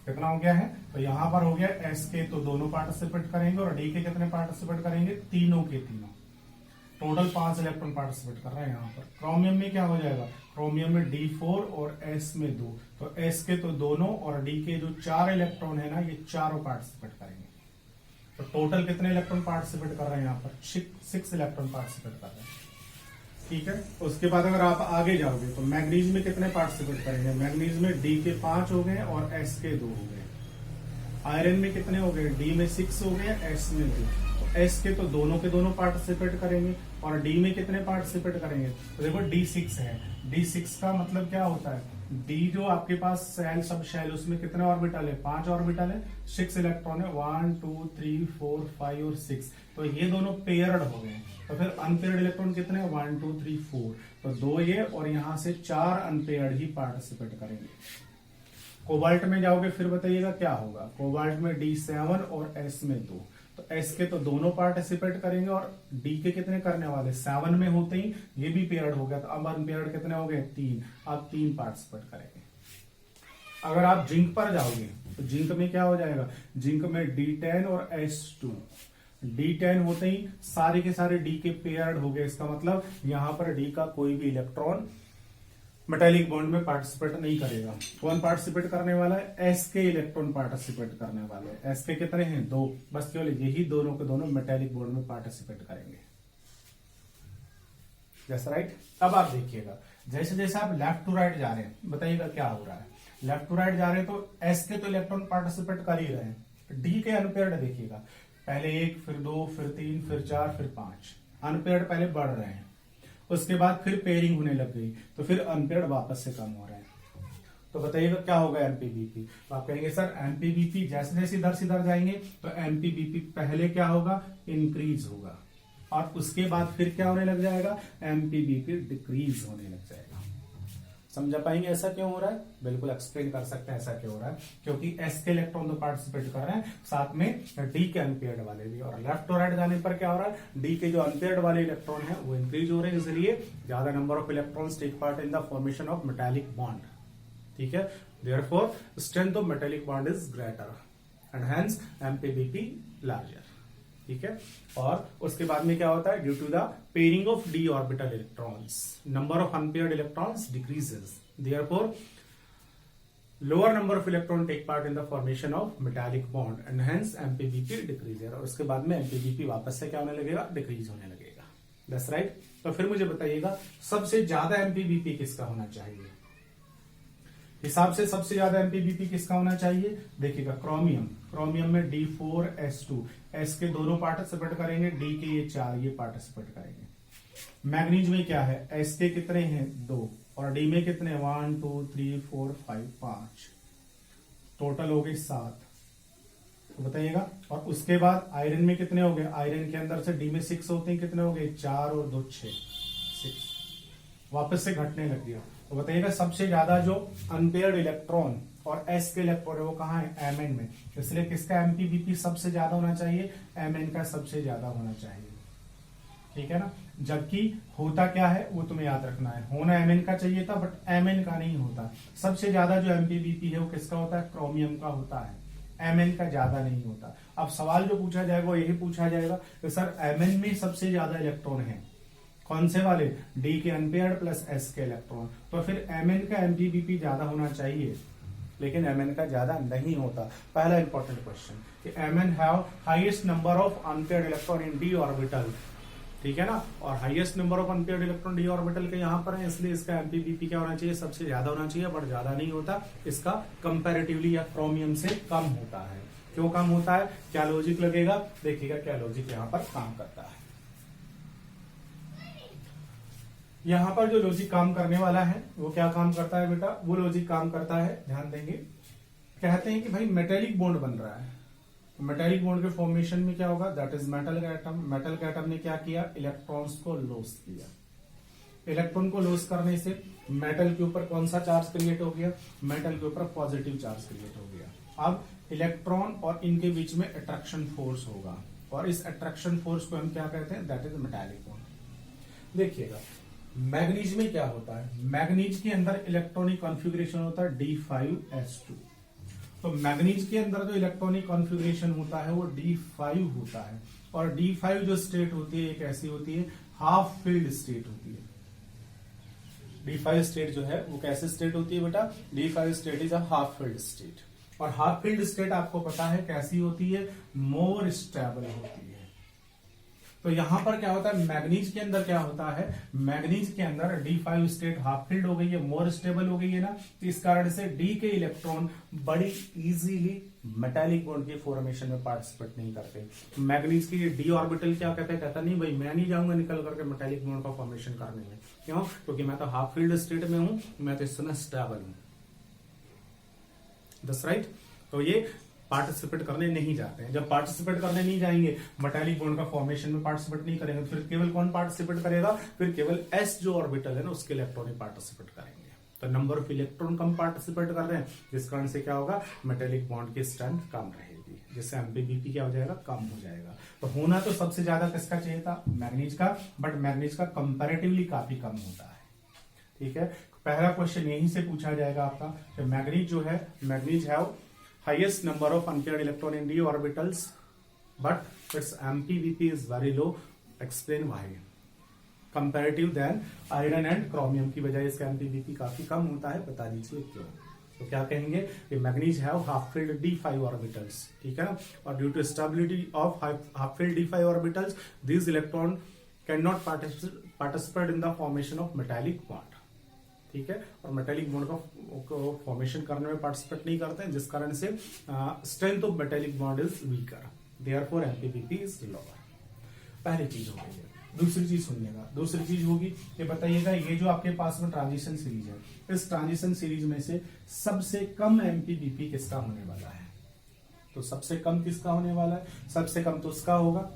कितना हो गया है, तो यहां पर हो गया एस के तो दोनों पार्टिसिपेट करेंगे और डी के कितने पार्टिसिपेट करेंगे, तीनों के तीनों, टोटल 5 इलेक्ट्रॉन पार्टिसिपेट कर रहे हैं यहाँ पर। क्रोमियम में क्या हो जाएगा, क्रोमियम में D4 और S में 2, तो S के तो दोनों और D के जो 4 इलेक्ट्रॉन है ना, ये चारों पार्टिसिपेट करेंगे। तो टोटल कितने इलेक्ट्रॉन पार्टिसिपेट कर रहे हैं यहाँ पर, 6 इलेक्ट्रॉन पार्टिसिपेट कर रहे हैं। ठीक है, उसके बाद अगर आप आगे जाओगे तो मैग्नीज में कितने पार्टिसिपेट करेंगे, मैग्नीज में D के 5 हो गए और S के 2 हो गए। आयरन में कितने हो गए, D में 6 हो गए, S में 2, तो S के तो दोनों के दोनों पार्टिसिपेट करेंगे और D में कितने पार्टिसिपेट करेंगे, तो देखो D6 है, D6 का मतलब क्या होता है, D जो आपके पास सेल सब शेल उसमें कितने ऑर्बिटल है, 5 ऑर्बिटल है, 6 इलेक्ट्रॉन है, 1 2 3 4 5 और 6, तो ये दोनों पेयर्ड हो गए। तो फिर अनपेयर्ड इलेक्ट्रॉन कितने, 1 2 3 4, तो 2 ये और यहां से 4 अनपेयर्ड ही पार्टिसिपेट करेंगे। कोबाल्ट में जाओगे फिर बताइएगा क्या होगा, कोबाल्ट में D7 और S में 2, तो S के तो दोनों पार्टिसिपेट करेंगे और D के कितने करने वाले, 7 में होते ही ये भी पेयर्ड हो गया, तो अब अनपेयर्ड कितने हो गए, 3, अब 3 पार्टिसिपेट करेंगे। अगर आप जिंक पर जाओगे तो जिंक में क्या हो जाएगा, जिंक में D10 और S2, D10 होते ही सारे के सारे D के पेयर्ड हो गए, इसका मतलब यहां पर D का कोई भी इलेक्ट्रॉन मेटेलिक बॉन्ड में पार्टिसिपेट नहीं करेगा। कौन पार्टिसिपेट करने वाला है, एस के इलेक्ट्रॉन पार्टिसिपेट करने वाले हैं। एस के कितने हैं, 2, बस केवल यही दोनों के दोनों मेटेलिक बॉन्ड में पार्टिसिपेट करेंगे। Yes right. अब आप देखिएगा जैसे जैसे आप लेफ्ट टू राइट जा रहे हैं, बताइएगा क्या हो रहा है, लेफ्ट टू राइट जा रहे हैं तो एस के तो इलेक्ट्रॉन पार्टिसिपेट कर ही रहे हैं, डी के अनपेयर्ड देखिएगा, पहले 1 फिर 2 फिर 3 फिर 4 फिर 5, अनपेयर्ड पहले बढ़ रहे हैं, उसके बाद फिर पेयरिंग होने लग गई तो फिर अनपेयर्ड वापस से कम हो रहे हैं। तो बताइएगा क्या होगा एमपीबीपी, तो आप कहेंगे सर एमपीबीपी जैसे जैसे इधर से इधर जाएंगे तो एमपीबीपी पहले क्या होगा, इंक्रीज होगा और उसके बाद फिर क्या होने लग जाएगा, एमपीबीपी डिक्रीज होने लग जाएगा। समझा पाएंगे ऐसा क्यों हो रहा है, बिल्कुल एक्सप्लेन कर सकते हैं ऐसा क्यों हो रहा है, क्योंकि एस के इलेक्ट्रॉन तो पार्टिसिपेट कर रहे हैं, साथ में डी के अनपेयर्ड वाले भी, और लेफ्ट और राइट जाने पर क्या हो रहा है, डी के जो अनपेयर्ड वाले इलेक्ट्रॉन है वो इंक्रीज हो रहे हैं, इसलिए ज्यादा number of electrons take part in the formation of metallic bond. ठीक है, therefore strength of metallic bond is greater and hence MP BP larger. ठीक है, और उसके बाद में क्या होता है, due to the pairing of D orbital electrons number of unpaired electrons decreases, therefore lower number of electron take part in the formation of metallic bond and hence MP BP decreases, और उसके बाद में एमपीबीपी वापस से क्या होने लगेगा, डिक्रीज होने लगेगा। That's right. तो फिर मुझे बताइएगा सबसे ज्यादा एमपीबीपी किसका होना चाहिए, हिसाब से सबसे ज्यादा एमपीबीपी किसका होना चाहिए, देखिएगा क्रोमियम, क्रोमियम में D4 S2, S के दोनों पार्टिसिपेट करेंगे, D के ये 4 ये पार्टिसिपेट करेंगे। मैग्नीज में क्या है, S के कितने हैं, 2 और D में कितने, 1 2 3 4 5 5, टोटल हो गए 7। तो बताइएगा, और उसके बाद आयरन में कितने हो गए, आयरन के अंदर से D में 6 होते हैं, कितने हो गए, 4 और 2 6, वापस से घटने लग गया। तो बताइएगा सबसे ज्यादा जो अनपेयर्ड इलेक्ट्रॉन और एस के इलेक्ट्रॉन है वो कहाँ है, एमएन में, इसलिए किसका एमपीबीपी सबसे ज्यादा होना चाहिए, एमएन का सबसे ज्यादा होना चाहिए। ठीक है ना, जबकि होता क्या है वो तुम्हें याद रखना है, होना एमएन का चाहिए था बट एमएन का नहीं होता, सबसे ज्यादा जो एमपीबीपी है वो किसका होता है, क्रोमियम का होता है, एमएन का ज्यादा नहीं होता। अब सवाल जो पूछा जाएगा वो यही पूछा जाएगा कि सर एमएन में सबसे ज्यादा इलेक्ट्रॉन है, कौन से वाले, डी के अनपेयर्ड प्लस एस के इलेक्ट्रॉन, तो फिर एमएन का एमपीबीपी ज्यादा होना चाहिए, लेकिन एमएन का ज्यादा नहीं होता। पहला इंपॉर्टेंट क्वेश्चन कि MN have highest number of unpaired electron in D orbital, ठीक है ना, और highest number of unpaired electron D orbital के यहाँ पर है, इसलिए इसका एमपीबीपी क्या होना चाहिए, सबसे ज्यादा होना चाहिए, बट ज्यादा नहीं होता, इसका कंपैरेटिवली या क्रोमियम से कम होता है। क्यों कम होता है, क्या लॉजिक लगेगा, देखिएगा क्या लॉजिक यहाँ पर काम करता है। यहां पर जो लॉजिक काम करने वाला है वो क्या काम करता है बेटा, वो लॉजिक काम करता है, ध्यान देंगे, कहते हैं कि भाई मेटेलिक बॉन्ड बन रहा है, मेटेलिक बॉन्ड के फॉर्मेशन में क्या होगा, दैट इज मेटल का एटम, मेटल के एटम ने क्या किया, इलेक्ट्रॉन्स को लॉस किया, इलेक्ट्रॉन को लॉस करने से मेटल के ऊपर कौन सा चार्ज क्रिएट हो गया, मेटल के ऊपर पॉजिटिव चार्ज क्रिएट हो गया। अब इलेक्ट्रॉन और इनके बीच में अट्रैक्शन फोर्स होगा, और इस अट्रैक्शन फोर्स को हम क्या कहते हैं, दैट इज मेटालिक बॉन्ड। देखिएगा मैग्नीज में क्या होता है, मैग्नीज के अंदर इलेक्ट्रॉनिक कॉन्फ़िगरेशन होता है D5S2, तो मैग्नीज के अंदर जो इलेक्ट्रॉनिक कॉन्फ़िगरेशन होता है वो D5 होता है, और D5 जो स्टेट होती है एक ऐसी होती है हाफ फील्ड स्टेट होती है। D5 स्टेट जो है वो कैसे स्टेट होती है बेटा? D5 state is a half field state, और हाफ फील्ड स्टेट आपको पता है कैसी होती है? मोर स्टेबल होती है। तो यहां पर क्या होता है, मैग्नीज के अंदर क्या होता है, मैग्नीज के अंदर D5 स्टेट हाफ फील्ड हो गई है, मोर स्टेबल हो गई है ना, तो इस कारण से D के इलेक्ट्रॉन बड़ी इजीली मेटालिक बॉन्ड के फॉर्मेशन में पार्टिसिपेट नहीं करते। मैग्नीज की D ऑर्बिटल क्या कहता है, कहता नहीं भाई मैं नहीं जाऊंगा निकल करके मेटालिक बॉन्ड का फॉर्मेशन करने में। क्यों? क्योंकि मैं तो हाफ फील्ड स्टेट में हूं, मैं तो इस समय स्टेबल हूं। That's right. तो ये पार्टिसिपेट करने नहीं जाते हैं। जब पार्टिसिपेट करने नहीं जाएंगे, मेटालिक बॉन्ड का फॉर्मेशन में पार्टिसिपेट नहीं करेंगे, फिर केवल कौन पार्टिसिपेट करेगा? फिर केवल S जो ऑर्बिटल है ना उसके इलेक्ट्रॉन ही पार्टिसिपेट करेंगे। तो number of electron come participate कर रहे हैं, जिस कारण से क्या होगा, मेटालिक बॉन्ड की स्ट्रेंथ कम रहेगी, जिससे MPBP क्या हो जाएगा, कम हो जाएगा। तो होना तो सबसे ज्यादा किसका चाहिए था? मैग्नीज का, बट मैग्नीज का कंपैरेटिवली काफी कम होता है। ठीक है, पहला क्वेश्चन यहीं से पूछा जाएगा आपका। मैग्नीज जो है, manganese have highest number of unpaired electron in D orbitals, but its MPBP is very low. Explain why. Comparative than iron and chromium की बजाय इसका MPBP काफी कम होता है, बता दीजिए क्यों। तो क्या कहेंगे कि manganese have half filled D5 orbitals, ठीक है ना, और due to stability of half filled D5 orbitals these electron cannot participate in the formation of metallic bond, ठीक है, और मेटालिक बॉन्ड का फॉर्मेशन करने में पार्टिसिपेट नहीं करते हैं, जिस कारण से strength of metallic bond is weaker, therefore MPBP is lower. पहली चीज हो गई है। दूसरी चीज सुनिएगा, दूसरी चीज होगी ये बताइएगा, ये जो आपके पास में ट्रांजिशन सीरीज है, इस ट्रांजिशन सीरीज में से सबसे कम MPBP किसका होने वाला है? तो सबसे कम किसका होने वाला है? सबसे कम तो उसका होगा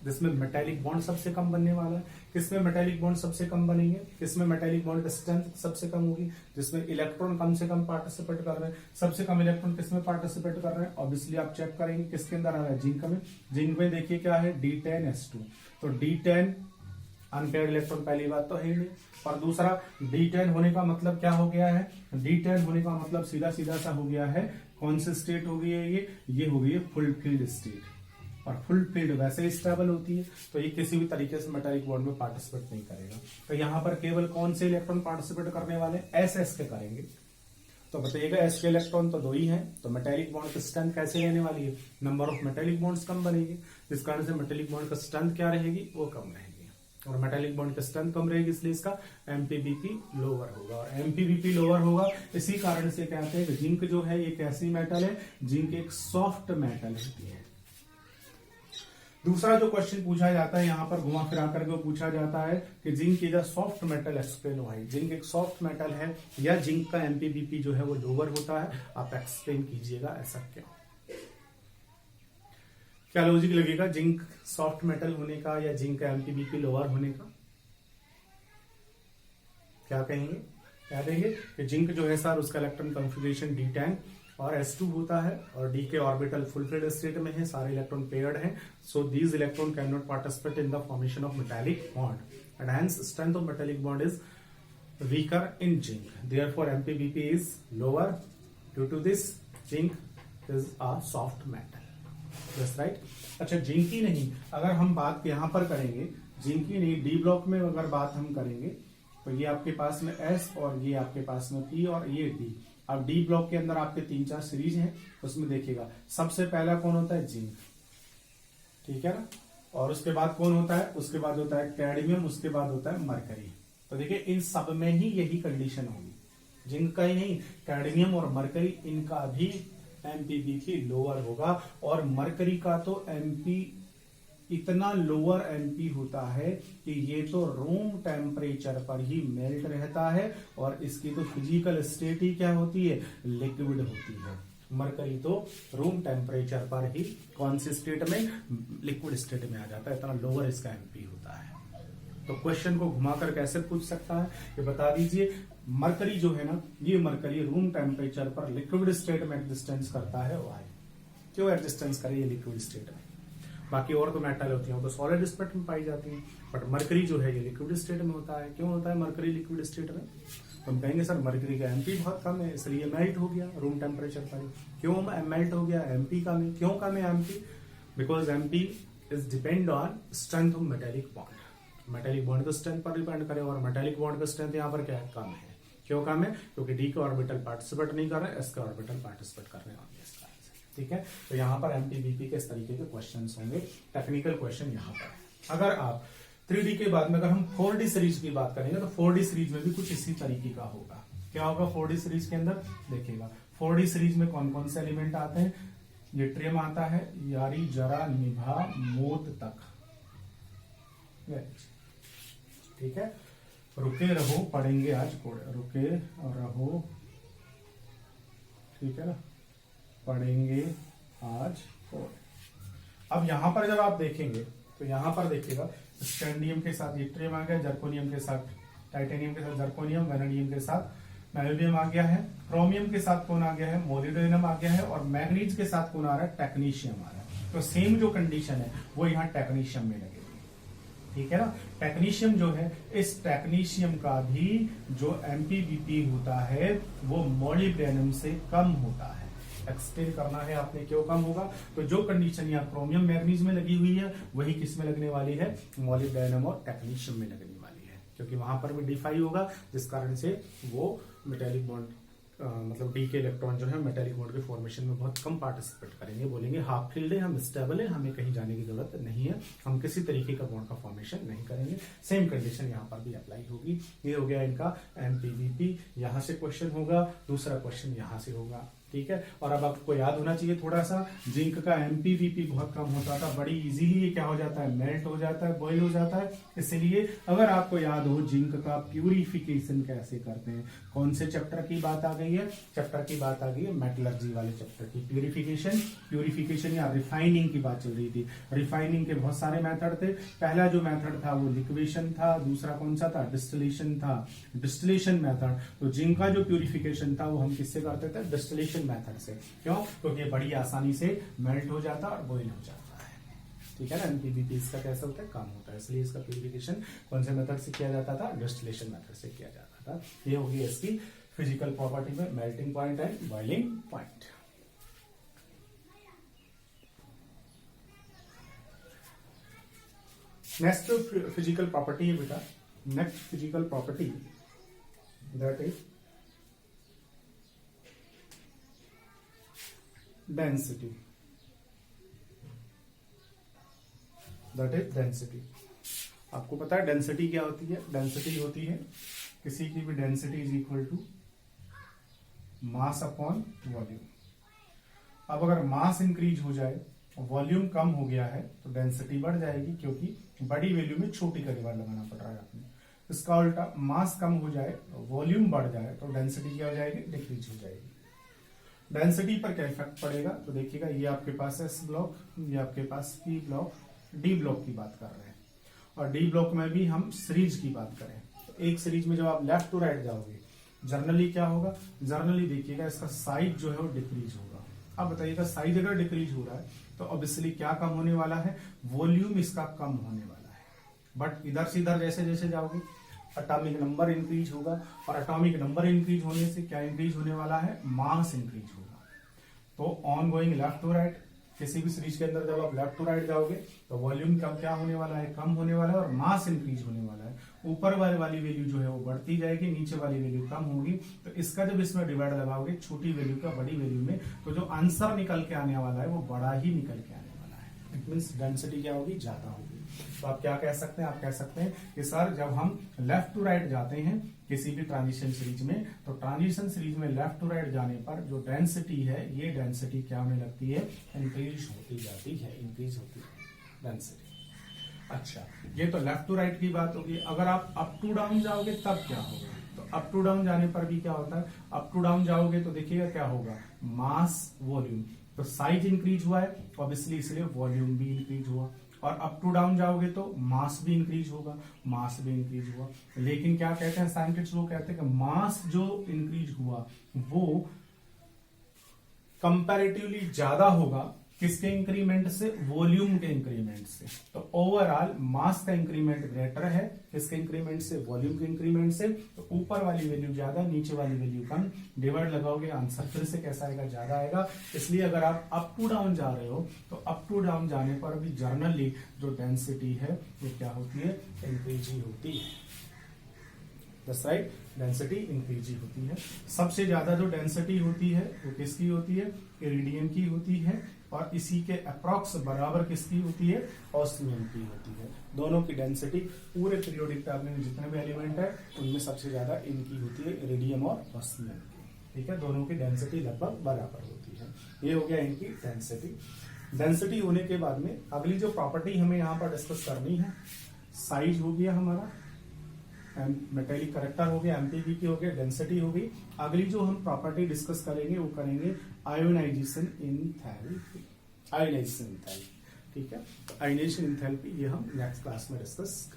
जिसमें मेटालिक बॉन्ड सबसे कम बनने वाला है। किसमें मेटालिक बॉन्ड सबसे कम बनेंगे? किसमें मेटालिक बॉन्ड की स्ट्रेंथ सबसे कम होगी? जिसमें इलेक्ट्रॉन कम से कम पार्टिसिपेट कर रहे हैं। सबसे कम इलेक्ट्रॉन किसमें पार्टिसिपेट कर रहे हैं? ऑब्वियसली आप चेक करेंगे किसके अंदर आ रहा है, जिंक में। जिंक में देखिए क्या है, D10S2। तो D10 अनपेयर्ड इलेक्ट्रॉन पहली बात तो है ही नहीं, और दूसरा D10 होने का मतलब क्या हो गया है? D10 होने का मतलब सीधा सीधा सा हो गया है, कौन सी स्टेट हो गई है ये हो गई है फुल फील्ड स्टेट, और फुल फील्ड वैसे ही स्टेबल होती है, तो ये किसी भी तरीके से मेटालिक बॉन्ड में पार्टिसिपेट नहीं करेगा। तो यहां पर केवल कौन से इलेक्ट्रॉन पार्टिसिपेट करने वाले? S के करेंगे। तो बताइएगा S के इलेक्ट्रॉन तो 2 ही हैं, तो मेटालिक बॉन्ड की स्ट्रेंथ कैसे रहने वाली है? नंबर ऑफ मेटालिक बॉन्ड्स कम बनेगी, जिस कारण से मेटालिक बॉन्ड का स्ट्रेंथ क्या रहेगी? वो कम रहेगी, और मेटालिक बॉन्ड की स्ट्रेंथ कम रहेगी, इसलिए इसका MPBP लोअर होगा। और MPBP लोअर होगा इसी कारण से कहते हैं कि जिंक जो है ये कैसी मेटल है? जिंक एक सॉफ्ट मेटल होती है। दूसरा जो क्वेश्चन पूछा जाता है यहां पर घुमा फिरा करके पूछा जाता है कि zinc is a soft metal, explain why. Zinc एक सॉफ्ट मेटल है या जिंक का MPBP जो है वो लोअर होता है, आप एक्सप्लेन कीजिएगा ऐसा क्यों? क्या लॉजिक लगेगा जिंक सॉफ्ट मेटल होने का या जिंक का MPBP लोअर होने का? क्या कहेंगे? क्या देंगे कि जिंक जो है सर उसका इलेक्ट्रॉन कॉन्फ़िगरेशन D10 और S2 होता है, और D के ऑर्बिटल फुल फील्ड स्टेट में है, सारे इलेक्ट्रॉन पेयर्ड हैं, so these electron cannot participate in the formation of metallic bond, and hence strength of metallic bond is weaker in zinc, therefore MPBP is lower, due to this zinc is a soft metal. That's right. अच्छा, zinc ही नहीं, अगर हम बात यहां पर करेंगे, zinc ही नहीं, D ब्लॉक में अगर बात हम करेंगे तो ये आपके पास में S और ये आपके पास में P और ये D। अब D ब्लॉक के अंदर आपके 3-4 सीरीज हैं, उसमें देखिएगा सबसे पहला कौन होता है? जिंक, ठीक है ना, और उसके बाद कौन होता है? उसके बाद होता है कैडमियम, उसके बाद होता है मरकरी। तो देखिए इन सब में ही यही कंडीशन होगी, जिंक का ही नहीं, कैडमियम और मरकरी इनका भी MPBP लोअर होगा, और मरकरी का तो MP इतना लोअर MP होता है कि ये तो रूम टेम्परेचर पर ही मेल्ट रहता है, और इसकी तो फिजिकल स्टेट ही क्या होती है? लिक्विड होती है। मरकरी तो रूम टेम्परेचर पर ही कौन सी स्टेट में? लिक्विड स्टेट में आ जाता है, इतना लोअर इसका MP होता है। तो क्वेश्चन को घुमाकर कैसे पूछ सकता है ये बता दीजिए। मरकरी जो है ना, ये मरकरी रूम टेम्परेचर पर लिक्विड स्टेट में एग्जिस्टेंस करता है, वाई? क्यों एग्जिस्टेंस करे ये लिक्विड स्टेट में? बाकी और तो मेटल होती हैं तो सॉलिड स्टेट में पाई जाती हैं, बट मरकरी जो है ये लिक्विड स्टेट में होता है। क्यों होता है मरकरी लिक्विड स्टेट में? तो हम कहेंगे सर मरकरी का एमपी बहुत कम है इसलिए मेल्ट हो गया रूम टेम्परेचर पर। क्यों मेल्ट हो गया, एमपी कम है। क्यों कम है MP? Because MP is depend on strength of metallic bond. Metallic bond का स्ट्रेंथ पर डिपेंड करे और मेटेलिक बॉन्ड का स्ट्रेंथ यहाँ पर क्या है, कम है। क्यों कम है? क्योंकि डी के ऑर्बिटल पार्टिसिपेट नहीं कर रहे, एस के ऑर्बिटल पार्टिसिपेट कर रहे होंगे इस कारण से। ठीक है, तो यहाँ पर एमपीवीपी के इस तरीके के क्वेश्चन होंगे, टेक्निकल क्वेश्चन यहाँ पर। अगर आप 3D के बाद में अगर हम 4D सीरीज की बात करेंगे तो 4D सीरीज में भी कुछ इसी तरीके का होगा। क्या होगा 4D सीरीज के अंदर? देखिएगा 4D सीरीज में कौन कौन से एलिमेंट आते हैं। यट्रियम आता है, यारी, जरा, निभा, मोद तक। ठीक है, रुके रहो पढ़ेंगे आज कोड, रुके रहो, ठीक है ना, पढ़ेंगे आज कोड। अब यहां पर जब आप देखेंगे तो यहां पर देखिएगा स्कैंडियम के साथ यट्रियम आ गया, जर्कोनियम के साथ टाइटेनियम के साथ जर्कोनियम, वेनेडियम के साथ मैलोडियम आ गया है, क्रोमियम के साथ कौन आ गया है, मोलिब्डेनम आ गया है, और मैग्नीज के साथ कौन आ रहा है, टेक्नीशियम आ रहा है। तो सेम जो कंडीशन है वो यहाँ टेक्नीशियम में लगेगी। ठीक है ना, टेक्नीशियम जो है, इस टेक्नीशियम का भी जो एमपीवीपी होता है वो मोलिब्डेनम से कम होता है। एक्सप्लेन करना है आपने क्यों कम होगा, तो जो कंडीशन यहाँ क्रोमियम मैग्नीज में लगी हुई है वही किस में लगने वाली है, मोलिब्डेनम और टेक्नीशियम में लगने वाली है, क्योंकि वहां पर भी डी5 होगा, जिस कारण से वो मेटेलिक बॉन्ड मतलब डी के इलेक्ट्रॉन जो है मेटेलिक बॉन्ड के फॉर्मेशन में बहुत कम पार्टिसिपेट करेंगे, बोलेंगे हाफ फील्ड है, हम स्टेबल है, हमें कहीं जाने की जरूरत नहीं है, हम किसी तरीके का बॉन्ड का फॉर्मेशन नहीं करेंगे। सेम कंडीशन यहाँ पर भी अप्लाई होगी। ये हो गया इनका एमपीवीपी, यहाँ से क्वेश्चन होगा, दूसरा क्वेश्चन यहाँ से होगा। ठीक है, और अब आपको याद होना चाहिए थोड़ा सा, जिंक का एमपीवीपी बहुत कम होता था, बड़ी इजीली ये क्या हो जाता है, मेल्ट हो जाता है, बॉयल हो जाता है। इसलिए अगर आपको याद हो जिंक का प्यूरिफिकेशन कैसे करते हैं, कौन से चैप्टर की बात आ गई है, चैप्टर की बात आ गई है मेटलर्जी वाले चैप्टर की। प्यूरिफिकेशन या रिफाइनिंग की बात चल रही थी। रिफाइनिंग के बहुत सारे मेथड थे। पहला जो मेथड था वो लिक्वेशन था, दूसरा कौन सा था, डिस्टिलेशन था, डिस्टिलेशन मेथड। तो जिंक का जो प्यूरिफिकेशन था वो हम किससे करते थे, डिस्टिलेशन मेथड से। क्यों? क्योंकि ये बड़ी आसानी से मेल्ट हो जाता है और बॉयल हो जाता है। ठीक है ना, एमपीवीपी इसका कैसा होता है, कम होता है, इसलिए इसका प्यूरिफिकेशन कौन से मेथड से किया जाता था, डिस्टिलेशन मेथड से किया जाता था। ये होगी इसकी फिजिकल प्रॉपर्टी में melting point and boiling point. Next physical property है बेटा, next physical property that is density. That is density. आपको पता है डेंसिटी क्या होती है, डेंसिटी होती है किसी की भी density is equal to mass upon volume. अब अगर मास इंक्रीज हो जाए, वॉल्यूम कम हो गया है, तो डेंसिटी बढ़ जाएगी, क्योंकि बड़ी वैल्यू में छोटी का डिवाइड लगाना पड़ रहा है आपने। इसका उल्टा मास कम हो जाए, वॉल्यूम बढ़ जाए, तो डेंसिटी क्या हो जाएगी, डिक्रीज हो जाएगी। डेंसिटी पर क्या इफेक्ट पड़ेगा, तो देखिएगा ये आपके पास एस ब्लॉक, ये आपके पास पी ब्लॉक, डी ब्लॉक की बात कर रहे हैं, और डी ब्लॉक में भी हम सीरीज की बात करें तो एक सीरीज में जब आप लेफ्ट टू राइट जाओगे, जनरली क्या होगा, जनरली देखिएगा इसका साइज जो है वो डिक्रीज होगा। अब बताइएगा साइज अगर डिक्रीज हो रहा है तो ऑब्वियसली क्या कम होने वाला है, वॉल्यूम इसका कम होने वाला है। बट इधर से इधर जैसे जैसे जाओगे एटॉमिक नंबर इंक्रीज होगा, और एटॉमिक नंबर इंक्रीज होने से क्या इंक्रीज होने वाला है, मास इंक्रीज होगा। तो on going left to right, किसी भी सीरीज के अंदर जब आप लेफ्ट टू राइट जाओगे तो वॉल्यूम कम क्या होने वाला है, कम होने वाला है, और मास इंक्रीज होने वाला है। ऊपर वाली वैल्यू जो है वो बढ़ती जाएगी, नीचे वाली वैल्यू कम होगी। तो इसका जब इसमें डिवाइड लगाओगे छोटी वैल्यू का बड़ी वैल्यू में, तो जो आंसर निकल के आने वाला है वो बड़ा ही निकल के आने वाला है। इट मीन्स डेंसिटी क्या होगी, ज्यादा होगी। तो आप क्या कह सकते हैं, आप कह सकते हैं कि सर जब हम लेफ्ट टू राइट जाते हैं किसी भी ट्रांजिशन सीरीज में, तो ट्रांजिशन सीरीज में लेफ्ट टू राइट जाने पर जो डेंसिटी है, ये डेंसिटी क्या होने लगती है, इंक्रीज होती जाती है, इंक्रीज होती है डेंसिटी। अच्छा, ये तो लेफ्ट टू राइट की बात होगी। अगर आप अप टू डाउन जाओगे तब क्या होगा, तो अप टू डाउन जाने पर भी क्या होता है, अप टू डाउन जाओगे तो देखिएगा क्या होगा, मास वॉल्यूम, तो साइज इंक्रीज हुआ है ऑब्वियसली, इसलिए वॉल्यूम भी इंक्रीज हुआ। और अप टू डाउन जाओगे तो मास भी इंक्रीज होगा, मास भी इंक्रीज हुआ। लेकिन क्या कहते हैं साइंटिस्ट, वो कहते हैं कि मास जो इंक्रीज हुआ वो कंपैरेटिवली ज्यादा होगा किसके इंक्रीमेंट से? वॉल्यूम के इंक्रीमेंट से। तो ओवरऑल मास का इंक्रीमेंट ग्रेटर है, किसके इंक्रीमेंट से? वॉल्यूम के इंक्रीमेंट से। तो ऊपर वाली वैल्यू ज्यादा, नीचे वाली वैल्यू कम। डिवाइड लगाओगे, आंसर फिर से कैसा आएगा? ज्यादा आएगा। इसलिए अगर आप अप टू डाउन जा रहे हो तो अप टू डाउन जाने पर भी जर्नली जो डेंसिटी है वो क्या होती है? इंक्रीजिंग होती है। दैट्स राइट, डेंसिटी इंक्रीजिंग होती है। सबसे ज्यादा जो डेंसिटी होती है वो किसकी होती है? इरिडियम की होती है। और इसी के अप्रॉक्स बराबर किसकी होती है? ऑस्मियम की होती है। दोनों की डेंसिटी पूरे पीरियोडिक टेबल में जितने भी एलिमेंट है उनमें सबसे ज्यादा इनकी होती है, इरिडियम और ऑस्मियम की। ठीक है, दोनों की डेंसिटी लगभग बराबर होती है। ये हो गया इनकी डेंसिटी। डेंसिटी होने के बाद में अगली जो प्रॉपर्टी हमें यहाँ पर डिस्कस करनी है, साइज हो गया हमारा, मेटेलिक करेक्टर हो गया, एमपीबी हो गया, डेंसिटी हो गई। अगली जो हम प्रॉपर्टी डिस्कस करेंगे वो करेंगे आयोनाइजेशन एंथैल्पी। आयोनाइजेशन एंथैल्पी, ठीक है। आयोनाइजेशन एंथैल्पी ये हम नेक्स्ट क्लास में डिस्कस